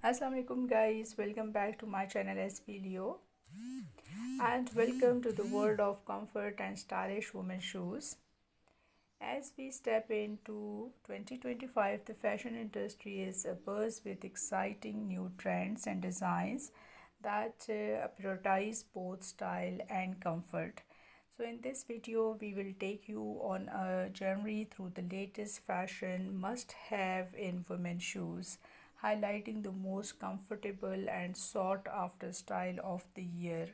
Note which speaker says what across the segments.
Speaker 1: Assalamualaikum guys, welcome back to my channel SB Leo and welcome to the world of comfort and stylish women's shoes. As we step into 2025, the fashion industry is abuzz with exciting new trends and designs that prioritize both style and comfort. So in this video, we will take you on a journey through the latest fashion must-have in women's shoes, highlighting the most comfortable and sought-after style of the year.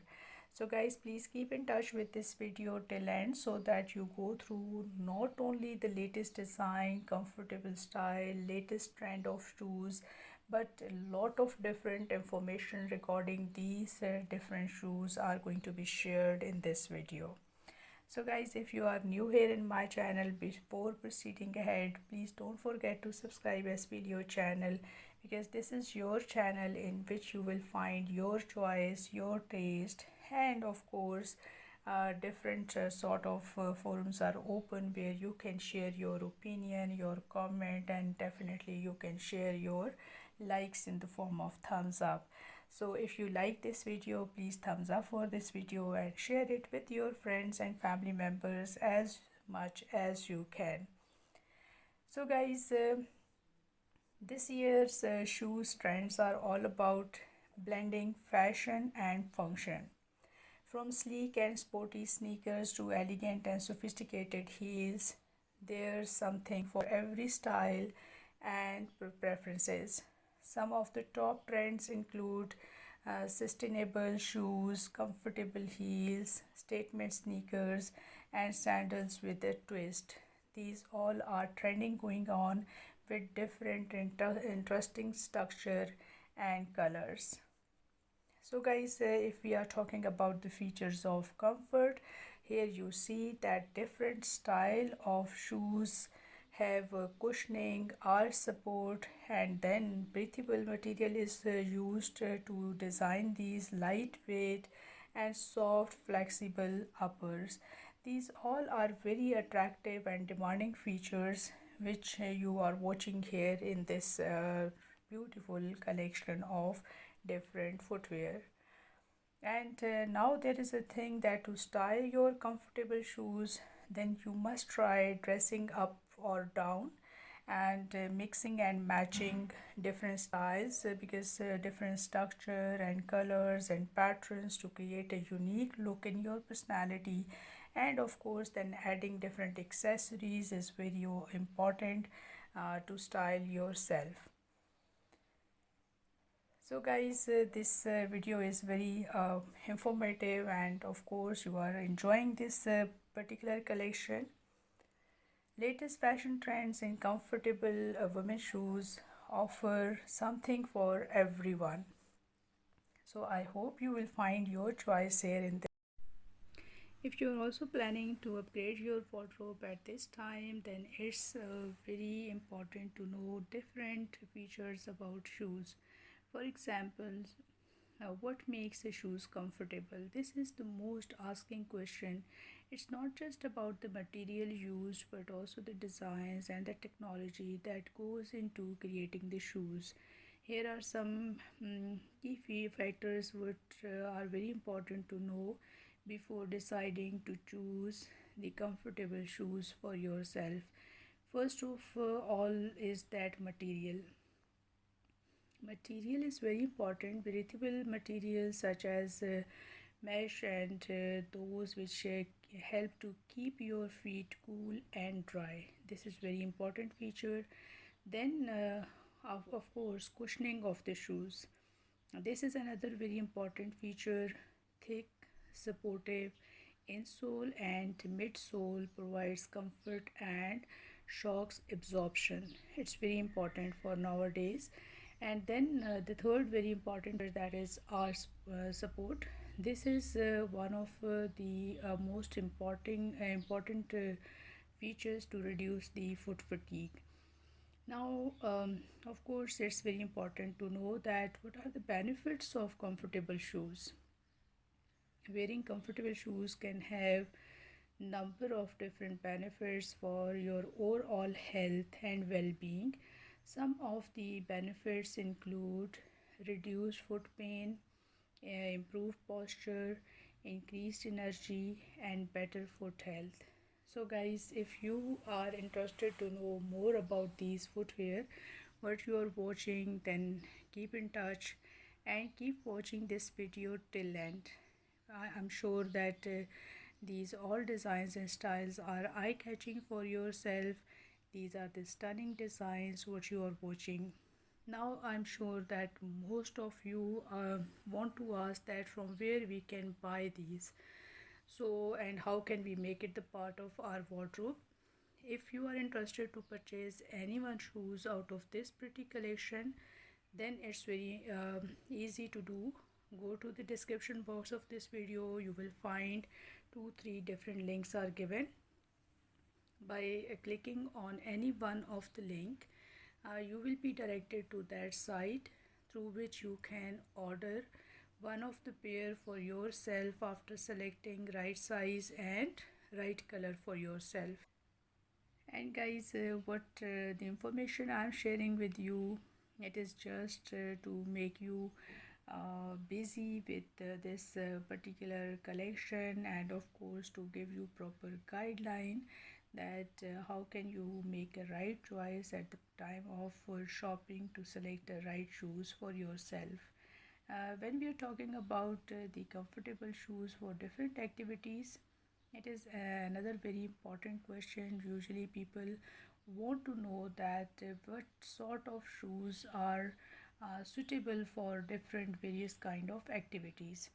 Speaker 1: So guys, please keep in touch with this video till end so that you go through not only the latest design, comfortable style, latest trend of shoes, but a lot of different information regarding these different shoes are going to be shared in this video. So guys, if you are new here in my channel, before proceeding ahead, please don't forget to subscribe SPDO channel, because this is your channel in which you will find your choice, your taste, and of course different sort of forums are open where you can share your opinion, your comment, and definitely you can share your likes in the form of thumbs up. So if you like this video, please thumbs up for this video and share it with your friends and family members as much as you can. So guys, this year's shoes trends are all about blending fashion and function. From sleek and sporty sneakers to elegant and sophisticated heels, there's something for every style and preferences. Some of the top trends include sustainable shoes, comfortable heels, statement sneakers, and sandals with a twist. These all are trending going on with different interesting structure and colors. So guys, if we are talking about the features of comfort, here you see that different style of shoes have cushioning, arch support, and then breathable material is used to design these lightweight and soft flexible uppers. These all are very attractive and demanding features which you are watching here in this beautiful collection of different footwear. And now there is a thing that to style your comfortable shoes, then you must try dressing up or down and mixing and matching different styles, because different structure and colors and patterns to create a unique look in your personality. And of course then adding different accessories is very important to style yourself. So guys, this video is very informative, and of course you are enjoying this particular collection. Latest fashion trends in comfortable women's shoes offer something for everyone. So I hope you will find your choice here in this. If you're also planning to upgrade your wardrobe at this time, then it's very important to know different features about shoes. For example, what makes the shoes comfortable? This is the most asking question. It's not just about the material used, but also the designs and the technology that goes into creating the shoes. Here are some key factors which are very important to know before deciding to choose the comfortable shoes for yourself. First of all is that material. Material is very important. Breathable materials such as mesh and those which help to keep your feet cool and dry. This is very important feature. Then of course cushioning of the shoes. This is another very important feature. Thick, supportive insole and midsole provides comfort and shocks absorption. It's very important for nowadays. And then the third very important, that is our support. This is one of the most important features to reduce the foot fatigue. Now of course it's very important to know that what are the benefits of comfortable shoes. Wearing comfortable shoes can have number of different benefits for your overall health and well-being. Some of the benefits include reduced foot pain, improved posture, increased energy, and better foot health. So, guys, if you are interested to know more about these footwear, what you are watching, then keep in touch and keep watching this video till end. I'm sure that these all designs and styles are eye-catching for yourself. These are the stunning designs what you are watching. Now I'm sure that most of you want to ask that from where we can buy these. So, and how can we make it the part of our wardrobe? If you are interested to purchase any one shoes out of this pretty collection, then it's very easy to do. Go to the description box of this video. You will find 2-3 different links are given. By clicking on any one of the link, you will be directed to that site through which you can order one of the pair for yourself after selecting right size and right color for yourself. And guys, what the information I'm sharing with you, it is just to make you busy with this particular collection, and of course to give you proper guideline that how can you make a right choice at the time of shopping to select the right shoes for yourself. When we are talking about the comfortable shoes for different activities, it is another very important question. Usually, people want to know that what sort of shoes are suitable for different various kind of activities.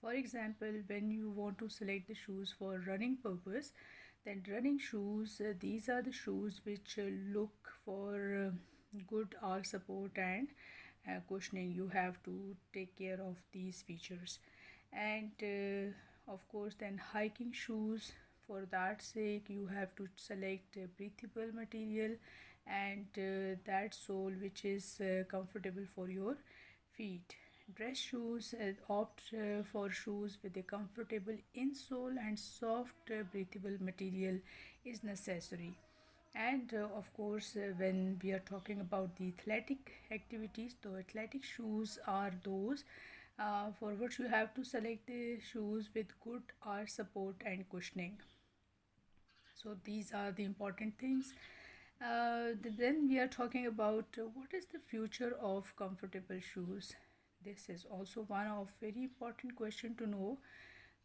Speaker 1: For example, when you want to select the shoes for running purpose, then running shoes, these are the shoes which look for good arch support and cushioning. You have to take care of these features. And of course, then hiking shoes, for that sake you have to select a breathable material and that sole which is comfortable for your feet. Dress shoes, opt for shoes with a comfortable insole and soft breathable material is necessary. And of course, when we are talking about the athletic activities, the athletic shoes are those for which you have to select the shoes with good arch support and cushioning. So these are the important things. Then we are talking about what is the future of comfortable shoes. This is also one of very important question to know.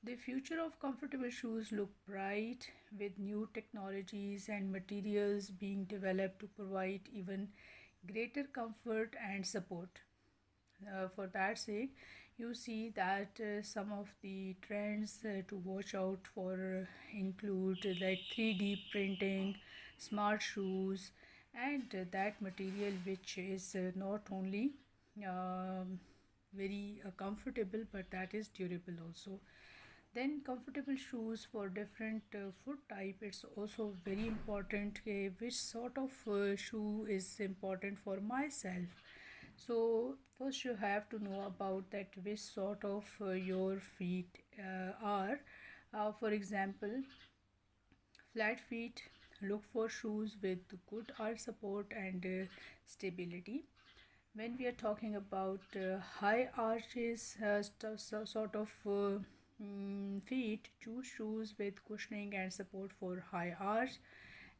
Speaker 1: The future of comfortable shoes look bright with new technologies and materials being developed to provide even greater comfort and support. For that sake, you see that some of the trends to watch out for include like 3D printing, smart shoes, and that material which is not only um, very comfortable but that is durable also. Then comfortable shoes for different foot type, it's also very important which sort of shoe is important for myself. So first you have to know about that which sort of your feet are. For example, flat feet, look for shoes with good arch support and stability. When we are talking about high arches, sort of feet, choose shoes with cushioning and support for high arch.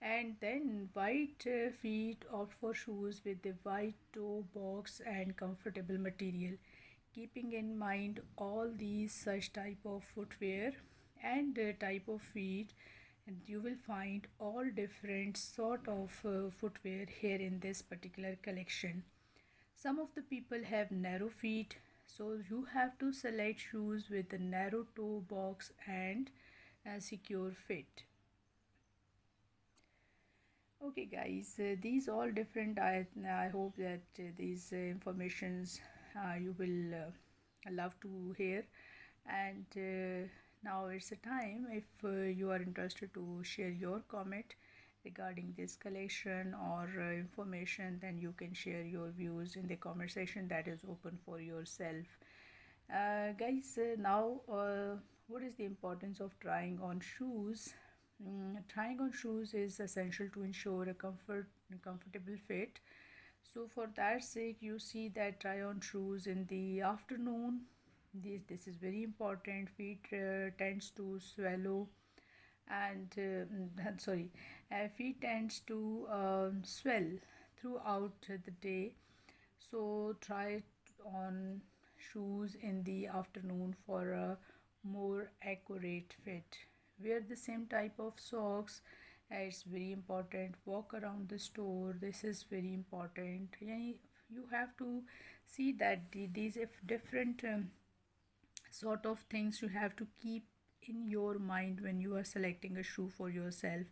Speaker 1: And then white feet, opt for shoes with the white toe box and comfortable material. Keeping in mind all these such type of footwear and type of feet, and you will find all different sort of footwear here in this particular collection. Some of the people have narrow feet, so you have to select shoes with a narrow toe box and a secure fit. Okay, guys, these all different. I hope that these informations you will love to hear. And now it's a time if you are interested to share your comment regarding this collection or information, then you can share your views in the comment section that is open for yourself. Guys, now what is the importance of trying on shoes? Trying on shoes is essential to ensure a comfortable fit. So for that sake, you see that try on shoes in the afternoon. This is very important. Feet tends to swallow and sorry, feet tends to swell throughout the day. So try it on shoes in the afternoon for a more accurate fit. Wear the same type of socks. It's very important. Walk around the store. This is very important. You have to see that these if different sort of things you have to keep in your mind when you are selecting a shoe for yourself.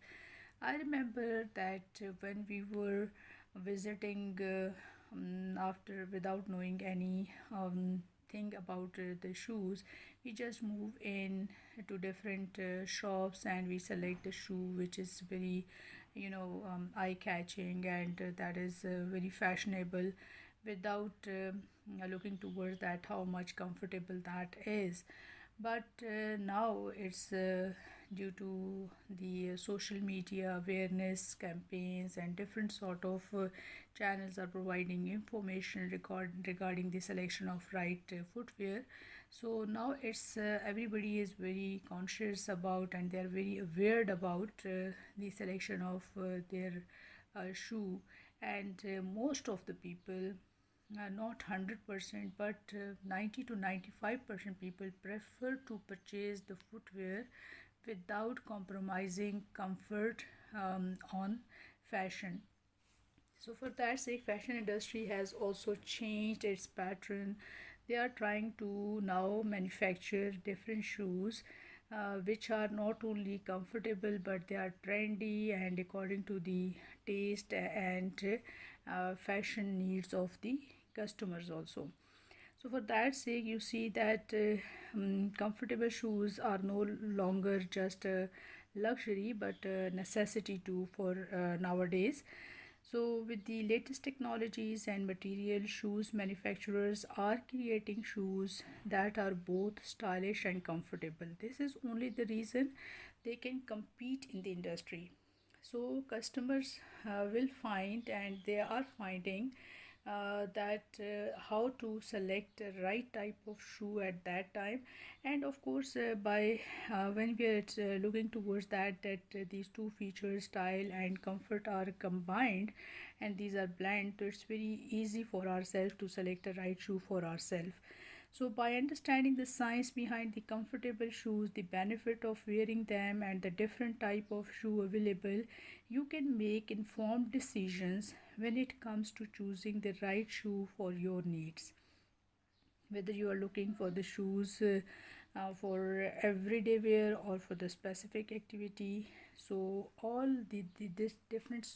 Speaker 1: I remember that when we were visiting after without knowing any thing about the shoes, we just move in to different shops and we select the shoe which is very eye catching and that is very fashionable without looking towards that how much comfortable that is. But now it's due to the social media awareness campaigns and different sort of channels are providing information regarding the selection of right footwear. So now it's everybody is very conscious about and they're very aware about the selection of their shoe. And most of the people, not 100%, but 90 to 95% people prefer to purchase the footwear without compromising comfort on fashion. So for that sake, fashion industry has also changed its pattern. They are trying to now manufacture different shoes which are not only comfortable but they are trendy and according to the taste and fashion needs of the customers also. So for that sake, you see that comfortable shoes are no longer just a luxury but a necessity too for nowadays. So with the latest technologies and material, shoes manufacturers are creating shoes that are both stylish and comfortable. This is only the reason they can compete in the industry. So customers will find and they are finding that how to select the right type of shoe at that time. And of course by when we are looking towards that these two features style and comfort are combined and these are blend, so it's very easy for ourselves to select the right shoe for ourselves. So, by understanding the science behind the comfortable shoes, the benefit of wearing them, and the different type of shoe available, you can make informed decisions when it comes to choosing the right shoe for your needs. Whether you are looking for the shoes for everyday wear or for the specific activity, so all this different